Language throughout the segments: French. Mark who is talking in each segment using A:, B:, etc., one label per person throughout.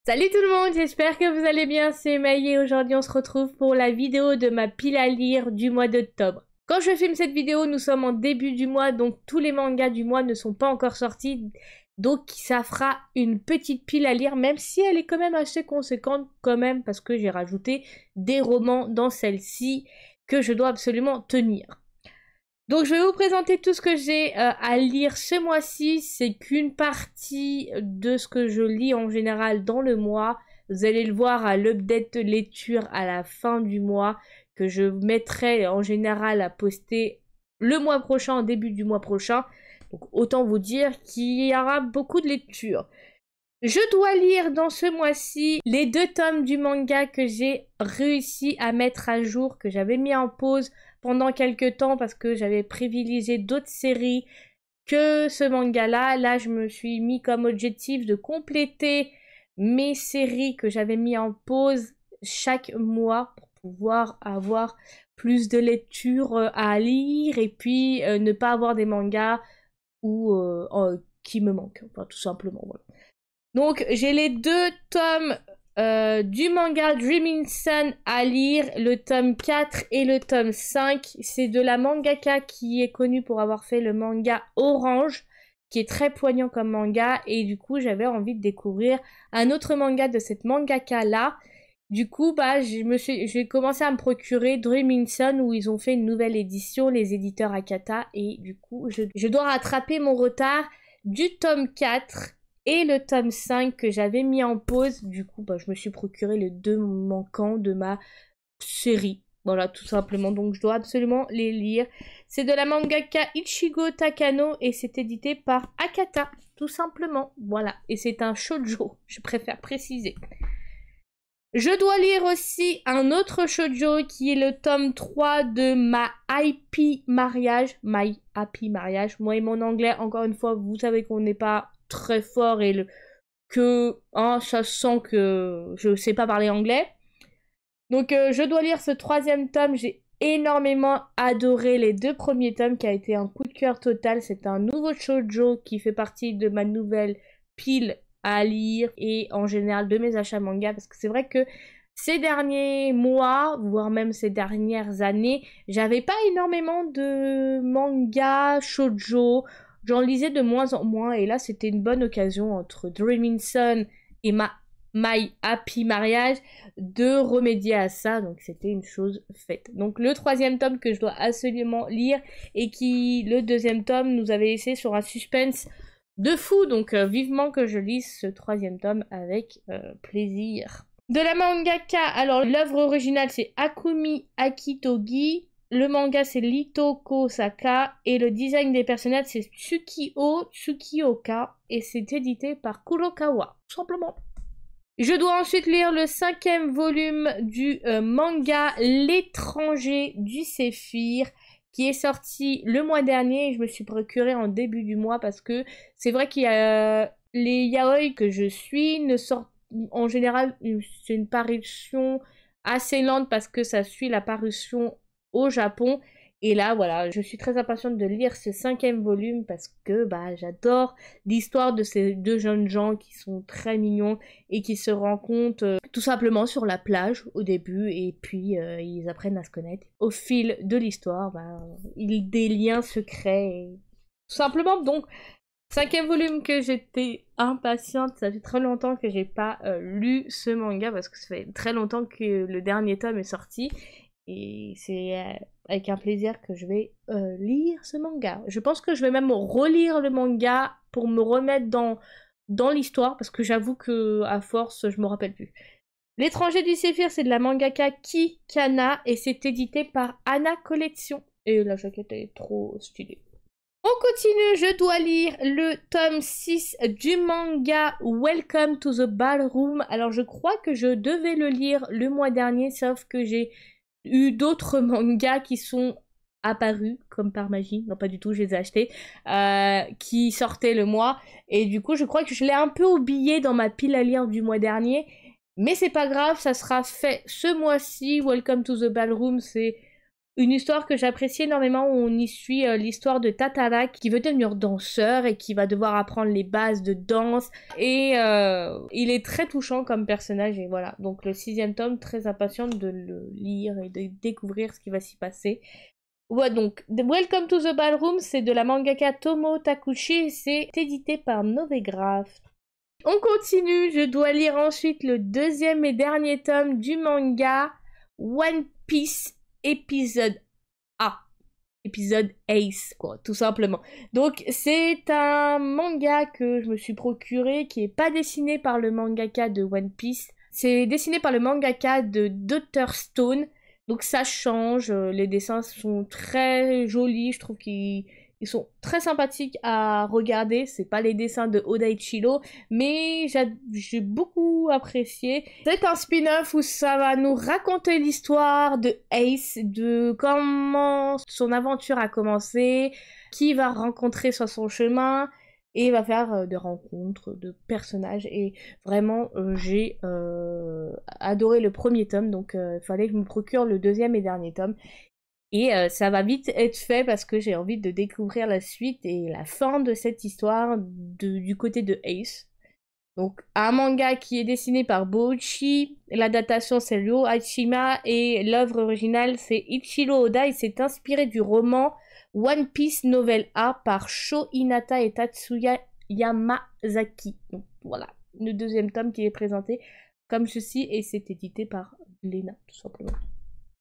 A: Salut tout le monde, j'espère que vous allez bien, c'est Maï et aujourd'hui on se retrouve pour la vidéo de ma pile à lire du mois d'octobre. Quand je filme cette vidéo, nous sommes en début du mois, donc tous les mangas du mois ne sont pas encore sortis. Donc ça fera une petite pile à lire, même si elle est quand même assez conséquente quand même, parce que j'ai rajouté des romans dans celle-ci que je dois absolument tenir. Donc je vais vous présenter tout ce que j'ai à lire ce mois-ci. C'est qu'une partie de ce que je lis en général dans le mois. Vous allez le voir à l'update de lecture à la fin du mois que je mettrai en général à poster le mois prochain, au début du mois prochain. Donc autant vous dire qu'il y aura beaucoup de lectures. Je dois lire dans ce mois-ci les 2 tomes du manga que j'ai réussi à mettre à jour, que j'avais mis en pause pendant quelques temps parce que j'avais privilégié d'autres séries que ce manga-là. Là, je me suis mis comme objectif de compléter mes séries que j'avais mis en pause chaque mois pour pouvoir avoir plus de lectures à lire et puis ne pas avoir des mangas qui me manquent, enfin tout simplement, voilà. Donc, j'ai les 2 tomes du manga Dreaming Sun à lire, le tome 4 et le tome 5. C'est de la mangaka qui est connue pour avoir fait le manga Orange, qui est très poignant comme manga. Et du coup, j'avais envie de découvrir un autre manga de cette mangaka-là. Du coup, j'ai commencé à me procurer Dreaming Sun où ils ont fait une nouvelle édition, les éditeurs Akata. Et du coup, je dois rattraper mon retard du tome 4 et le tome 5 que j'avais mis en pause. Du coup, je me suis procuré les 2 manquants de ma série. Voilà, tout simplement. Donc, je dois absolument les lire. C'est de la mangaka Ichigo Takano et c'est édité par Akata, tout simplement. Voilà. Et c'est un shoujo, je préfère préciser. Je dois lire aussi un autre shoujo qui est le tome 3 de My Happy Marriage. My Happy Marriage. Moi et mon anglais, encore une fois, vous savez qu'on n'est pas très fort et ça sent que je sais pas parler anglais. Donc je dois lire ce 3e tome. J'ai énormément adoré les 2 premiers tomes qui a été un coup de cœur total. C'est un nouveau shoujo qui fait partie de ma nouvelle pile à lire et en général de mes achats manga parce que c'est vrai que ces derniers mois, voire même ces dernières années, j'avais pas énormément de manga shoujo. J'en lisais de moins en moins et là c'était une bonne occasion entre Dreaming Sun et My Happy Marriage de remédier à ça, donc c'était une chose faite. Donc le 3e tome que je dois absolument lire et qui, le 2e tome, nous avait laissé sur un suspense de fou, donc vivement que je lise ce 3e tome avec plaisir. De la mangaka, alors l'œuvre originale c'est Akumi Akitogi, le manga c'est Litoko Saka et le design des personnages c'est Tsukio Tsukioka et c'est édité par Kurokawa, tout simplement. Je dois ensuite lire le 5e volume du manga L'étranger du Séphir qui est sorti le mois dernier et je me suis procuré en début du mois parce que c'est vrai qu'il y a les yaoi que je suis ne sortent en général, c'est une parution assez lente parce que ça suit la parution au Japon. Et là, voilà, je suis très impatiente de lire ce 5e volume parce que j'adore l'histoire de ces 2 jeunes gens qui sont très mignons et qui se rencontrent tout simplement sur la plage au début et puis ils apprennent à se connaître. Au fil de l'histoire, des liens se créent. Tout simplement, donc, 5e volume que j'étais impatiente, ça fait très longtemps que j'ai pas lu ce manga parce que ça fait très longtemps que le dernier tome est sorti et c'est avec un plaisir que je vais lire ce manga. Je pense que je vais même relire le manga pour me remettre dans l'histoire parce que j'avoue que à force je me rappelle plus. L'étranger du Séphir c'est de la mangaka Ki Kana et c'est édité par Anna Collection et la jaquette est trop stylée. On continue, je dois lire le tome 6 du manga Welcome to the Ballroom. Alors je crois que je devais le lire le mois dernier, sauf que j'ai eu d'autres mangas qui sont apparus, comme par magie, non pas du tout, je les ai achetés, qui sortaient le mois. Et du coup je crois que je l'ai un peu oublié dans ma pile à lire du mois dernier. Mais c'est pas grave, ça sera fait ce mois-ci. Welcome to the Ballroom, c'est Une histoire que j'apprécie énormément où on y suit l'histoire de Tatara qui veut devenir danseur et qui va devoir apprendre les bases de danse. Et il est très touchant comme personnage et voilà. Donc le 6e tome, très impatiente de le lire et de découvrir ce qui va s'y passer. Ouais, donc Welcome to the Ballroom, c'est de la mangaka Tomo Takushi, c'est édité par Novegraph. On continue, je dois lire ensuite le 2e et dernier tome du manga One Piece épisode A. Épisode Ace, quoi, tout simplement. Donc, c'est un manga que je me suis procuré, qui est pas dessiné par le mangaka de One Piece. C'est dessiné par le mangaka de Dr. Stone. Donc, ça change. Les dessins sont très jolis. Je trouve qu'ils sont très sympathiques à regarder. C'est pas les dessins de Oda Ichiro, mais j'ai beaucoup apprécié. C'est un spin-off où ça va nous raconter l'histoire de Ace, de comment son aventure a commencé, qui va rencontrer sur son chemin, et va faire des rencontres de personnages. Et vraiment, j'ai adoré le premier tome, donc il fallait que je me procure le 2e et dernier tome. Et ça va vite être fait parce que j'ai envie de découvrir la suite et la fin de cette histoire du côté de Ace. Donc un manga qui est dessiné par Boichi, la datation c'est Ryo Hachima et l'œuvre originale c'est Ichiro Oda et c'est inspiré du roman One Piece Novel A par Sho Hinata et Tatsuya Yamazaki. Donc voilà, le 2e tome qui est présenté comme ceci et c'est édité par Glénat tout simplement.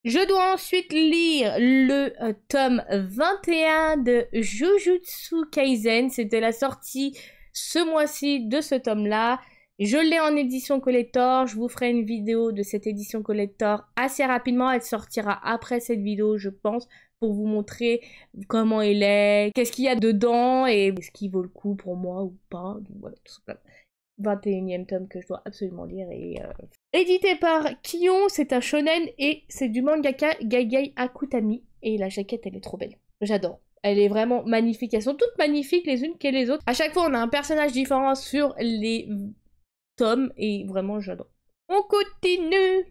A: Je dois ensuite lire le tome 21 de Jujutsu Kaisen. C'était la sortie ce mois-ci de ce tome-là. Je l'ai en édition collector. Je vous ferai une vidéo de cette édition collector assez rapidement. Elle sortira après cette vidéo, je pense, pour vous montrer comment elle est, qu'est-ce qu'il y a dedans et est-ce qu'il vaut le coup pour moi ou pas. Donc, voilà, tout simplement. 21e tome que je dois absolument lire et édité par Kion, c'est un shonen et c'est du mangaka Gaigai Akutami et la jaquette elle est trop belle, j'adore. Elle est vraiment magnifique, elles sont toutes magnifiques les unes que les autres. À chaque fois on a un personnage différent sur les tomes et vraiment j'adore. On continue.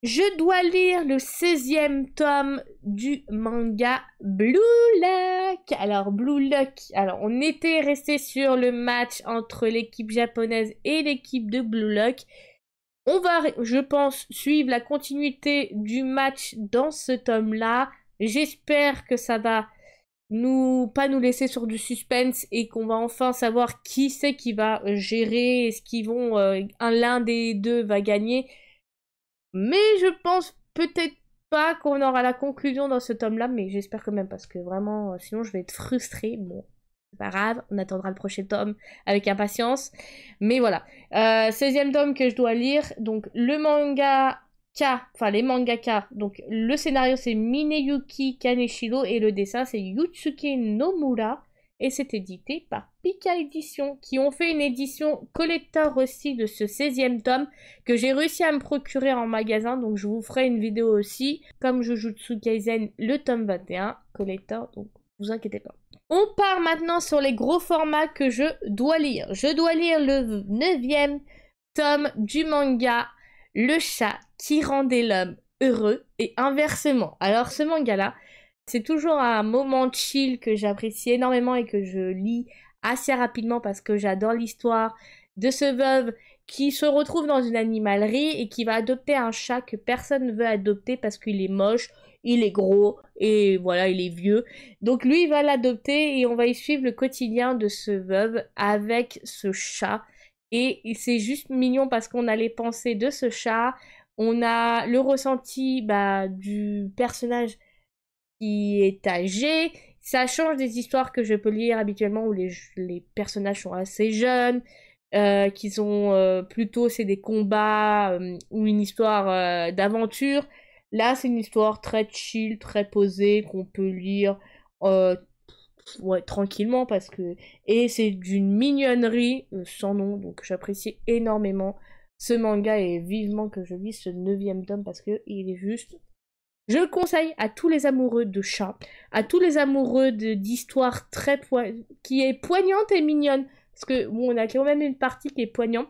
A: Je dois lire le 16e tome du manga Blue Lock. Alors, Blue Lock, alors on était resté sur le match entre l'équipe japonaise et l'équipe de Blue Lock. On va, je pense, suivre la continuité du match dans ce tome-là. J'espère que ça va pas nous laisser sur du suspense et qu'on va enfin savoir qui c'est qui va gérer, est-ce qu'ils vont, l'un des deux va gagner. Mais je pense peut-être pas qu'on aura la conclusion dans ce tome-là, mais j'espère quand même, parce que vraiment, sinon je vais être frustrée. Bon, c'est pas grave, on attendra le prochain tome avec impatience. Mais voilà, 16e tome que je dois lire, donc le mangaka, enfin les mangaka, donc le scénario c'est Mineyuki Kaneshiro et le dessin c'est Yutsuke Nomura. Et c'est édité par Pika Édition, qui ont fait une édition collector aussi de ce 16e tome, que j'ai réussi à me procurer en magasin, donc je vous ferai une vidéo aussi, comme Jujutsu Kaisen, le tome 21, collector, donc vous inquiétez pas. On part maintenant sur les gros formats que je dois lire. Je dois lire le 9e tome du manga Le chat qui rendait l'homme heureux, et inversement. Alors ce manga-là, c'est toujours un moment chill que j'apprécie énormément et que je lis assez rapidement parce que j'adore l'histoire de ce veuve qui se retrouve dans une animalerie et qui va adopter un chat que personne ne veut adopter parce qu'il est moche, il est gros et voilà, il est vieux. Donc lui, il va l'adopter et on va y suivre le quotidien de ce veuve avec ce chat. Et c'est juste mignon parce qu'on a les pensées de ce chat, on a le ressenti du personnage qui est âgé. Ça change des histoires que je peux lire habituellement où les personnages sont assez jeunes, qu'ils ont plutôt c'est des combats ou une histoire d'aventure. Là c'est une histoire très chill, très posée qu'on peut lire tranquillement parce que et c'est d'une mignonnerie sans nom, donc j'apprécie énormément ce manga et vivement que je lis ce 9e tome parce que il est juste. Je le conseille à tous les amoureux de chats, à tous les amoureux d'histoires qui est poignante et mignonne. Parce que, bon, on a quand même une partie qui est poignante,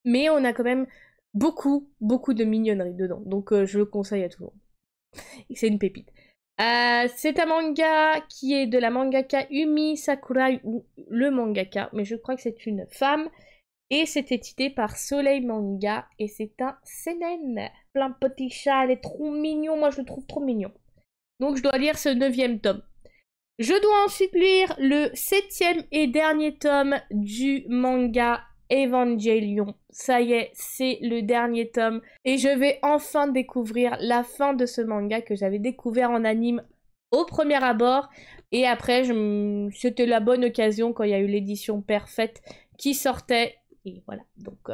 A: mais on a quand même beaucoup, beaucoup de mignonnerie dedans. Donc, je le conseille à tout le monde. C'est une pépite. C'est un manga qui est de la mangaka Umi Sakurai, ou le mangaka, mais je crois que c'est une femme. Et c'est édité par Soleil Manga, et c'est un seinen. Plein de petits chats, elle est trop mignon, moi je le trouve trop mignon. Donc je dois lire ce 9e tome. Je dois ensuite lire le 7e et dernier tome du manga Evangelion. Ça y est, c'est le dernier tome. Et je vais enfin découvrir la fin de ce manga que j'avais découvert en anime au premier abord. Et après, c'était la bonne occasion quand il y a eu l'édition parfaite qui sortait. Et voilà, donc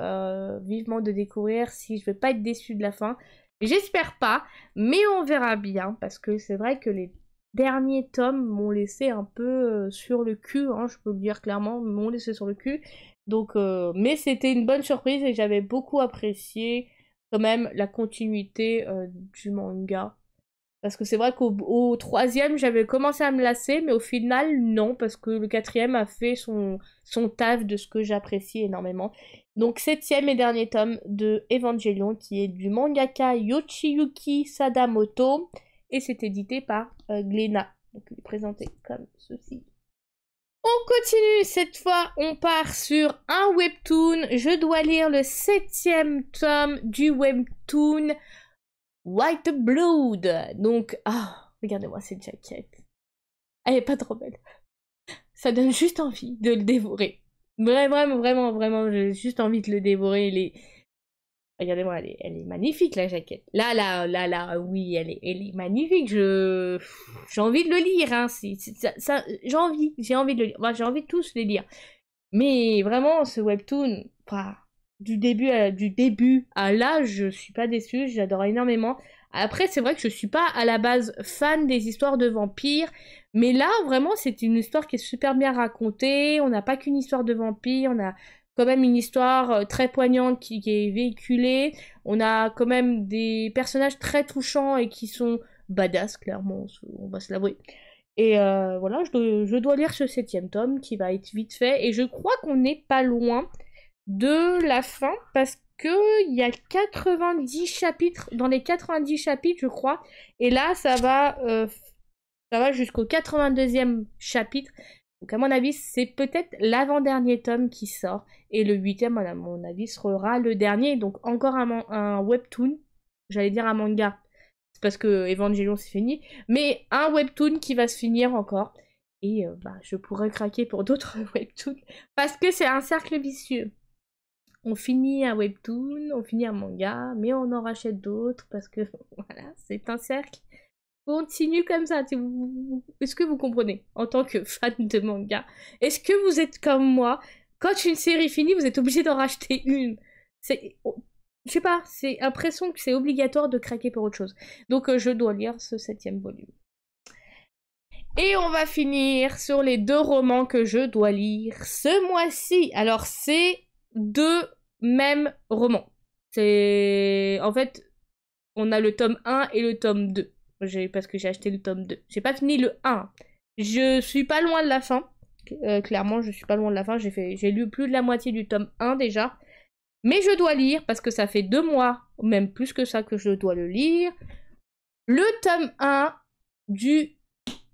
A: vivement de découvrir si je vais pas être déçue de la fin. J'espère pas, mais on verra bien, parce que c'est vrai que les derniers tomes m'ont laissé un peu sur le cul, hein, je peux le dire clairement, m'ont laissé sur le cul. Donc, mais c'était une bonne surprise et j'avais beaucoup apprécié quand même la continuité du manga. Parce que c'est vrai qu'au 3e, j'avais commencé à me lasser, mais au final, non, parce que le 4e a fait son taf de ce que j'apprécie énormément. Donc, 7e et dernier tome de Evangelion, qui est du mangaka Yoshiyuki Sadamoto, et c'est édité par Glénat. Donc, il est présenté comme ceci. On continue, cette fois, on part sur un webtoon. Je dois lire le 7e tome du webtoon White Blood. Donc, regardez-moi cette jaquette. Elle est pas trop belle. Ça donne juste envie de le dévorer. Vraiment, j'ai juste envie de le dévorer. Regardez-moi, elle est magnifique, la jaquette. Là, oui, elle est magnifique. J'ai envie de le lire, hein. J'ai envie de le lire. Enfin, j'ai envie de tous les lire. Mais vraiment, ce webtoon, du début à là, je suis pas déçue, j'adore énormément. Après, c'est vrai que je suis pas à la base fan des histoires de vampires, mais là, vraiment, c'est une histoire qui est super bien racontée. On n'a pas qu'une histoire de vampires, on a quand même une histoire très poignante qui est véhiculée. On a quand même des personnages très touchants et qui sont badass, clairement, on va se l'avouer. Et voilà, je dois lire ce 7e tome qui va être vite fait. Et je crois qu'on n'est pas loin de la fin parce qu'il y a 90 chapitres. Dans les 90 chapitres, je crois. Et là, ça va jusqu'au 82e chapitre. Donc à mon avis, c'est peut-être l'avant-dernier tome qui sort. Et le 8e, à mon avis, sera le dernier. Donc encore un webtoon. J'allais dire un manga. C'est parce que Evangelion c'est fini. Mais un webtoon qui va se finir encore. Et je pourrais craquer pour d'autres webtoons. Parce que c'est un cercle vicieux. On finit un webtoon, on finit un manga, mais on en rachète d'autres. Parce que voilà, c'est un cercle. Continue comme ça. Est-ce que vous comprenez en tant que fan de manga? Est-ce que vous êtes comme moi? Quand une série finit, vous êtes obligé d'en racheter une. Je sais pas, c'est l'impression que c'est obligatoire de craquer pour autre chose. Donc je dois lire ce 7e volume. Et on va finir sur les 2 romans que je dois lire ce mois-ci. Alors c'est 2 mêmes romans. En fait, on a le tome 1 et le tome 2. Parce que j'ai acheté le tome 2. J'ai pas fini le 1. Je suis pas loin de la fin. Clairement, je suis pas loin de la fin. J'ai lu plus de la moitié du tome 1 déjà. Mais je dois lire, parce que ça fait 2 mois, même plus que ça, que je dois le lire, le tome 1 du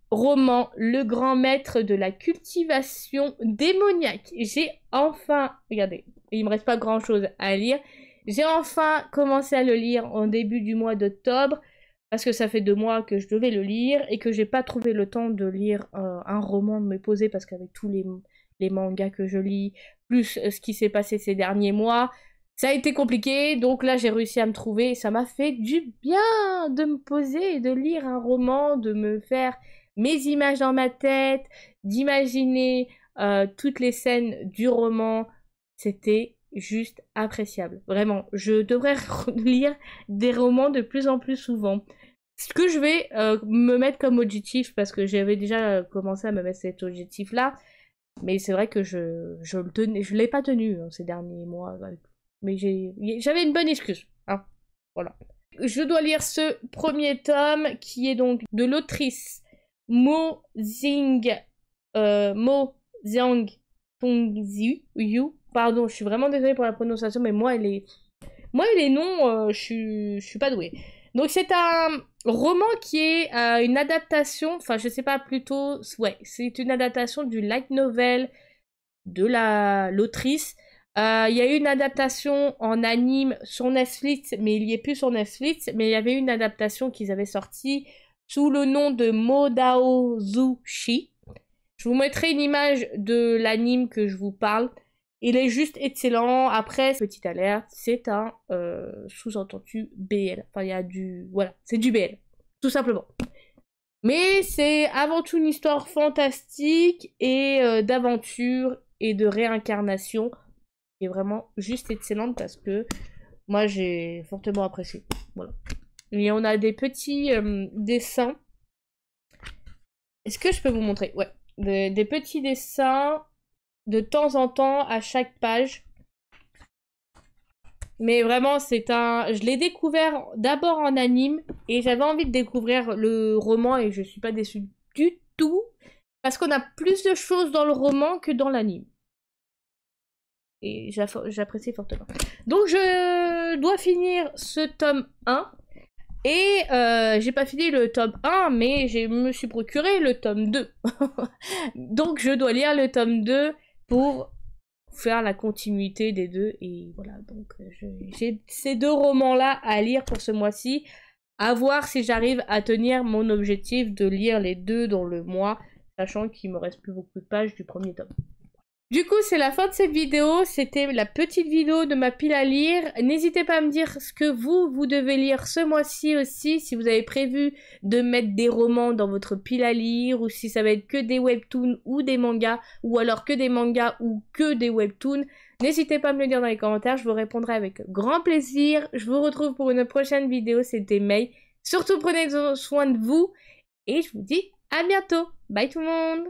A: roman Le Grand Maître de la Cultivation Démoniaque. J'ai enfin... Regardez, il me reste pas grand-chose à lire. J'ai enfin commencé à le lire en début du mois d'octobre, parce que ça fait 2 mois que je devais le lire, et que j'ai pas trouvé le temps de lire un roman, de me poser, parce qu'avec tous les mangas que je lis, plus ce qui s'est passé ces derniers mois, ça a été compliqué, donc là j'ai réussi à me trouver, et ça m'a fait du bien de me poser et de lire un roman, de me faire mes images dans ma tête, d'imaginer toutes les scènes du roman. C'était juste appréciable, vraiment. Je devrais lire des romans de plus en plus souvent. Ce que je vais me mettre comme objectif, parce que j'avais déjà commencé à me mettre cet objectif-là, mais c'est vrai que je l'ai pas tenu ces derniers mois. Mais j'avais une bonne excuse. Hein. Voilà. Je dois lire ce premier tome, qui est donc de l'autrice Mo Xiang Tongziu. Pardon, je suis vraiment désolée pour la prononciation, mais moi les noms, je suis pas douée. Donc c'est un roman qui est une adaptation, enfin je sais pas plutôt, ouais, c'est une adaptation du light novel de l'autrice. Il y a eu une adaptation en anime sur Netflix, mais il y est plus sur Netflix, mais il y avait une adaptation qu'ils avaient sortie sous le nom de Modaozushi. Je vous mettrai une image de l'anime que je vous parle. Il est juste excellent. Après, petite alerte, c'est un sous-entendu BL. Enfin, il y a du... Voilà, c'est du BL. Tout simplement. Mais c'est avant tout une histoire fantastique et d'aventure et de réincarnation qui est vraiment juste excellente parce que moi, j'ai fortement apprécié. Voilà. Et on a des petits dessins. Est-ce que je peux vous montrer? Ouais. Des petits dessins de temps en temps à chaque page. Mais vraiment, c'est un... Je l'ai découvert d'abord en anime et j'avais envie de découvrir le roman et je suis pas déçue du tout parce qu'on a plus de choses dans le roman que dans l'anime. Et j'apprécie fortement. Donc je dois finir ce tome 1 et j'ai pas fini le tome 1 mais je me suis procuré le tome 2. Donc je dois lire le tome 2 pour faire la continuité des deux et voilà, donc j'ai ces deux romans là à lire pour ce mois-ci, à voir si j'arrive à tenir mon objectif de lire les deux dans le mois, sachant qu'il me reste plus beaucoup de pages du premier tome. Du coup, c'est la fin de cette vidéo, c'était la petite vidéo de ma pile à lire. N'hésitez pas à me dire ce que vous devez lire ce mois-ci aussi, si vous avez prévu de mettre des romans dans votre pile à lire, ou si ça va être que des webtoons ou des mangas, ou alors que des mangas ou que des webtoons. N'hésitez pas à me le dire dans les commentaires, je vous répondrai avec grand plaisir. Je vous retrouve pour une prochaine vidéo, c'était May. Surtout prenez soin de vous, et je vous dis à bientôt. Bye tout le monde!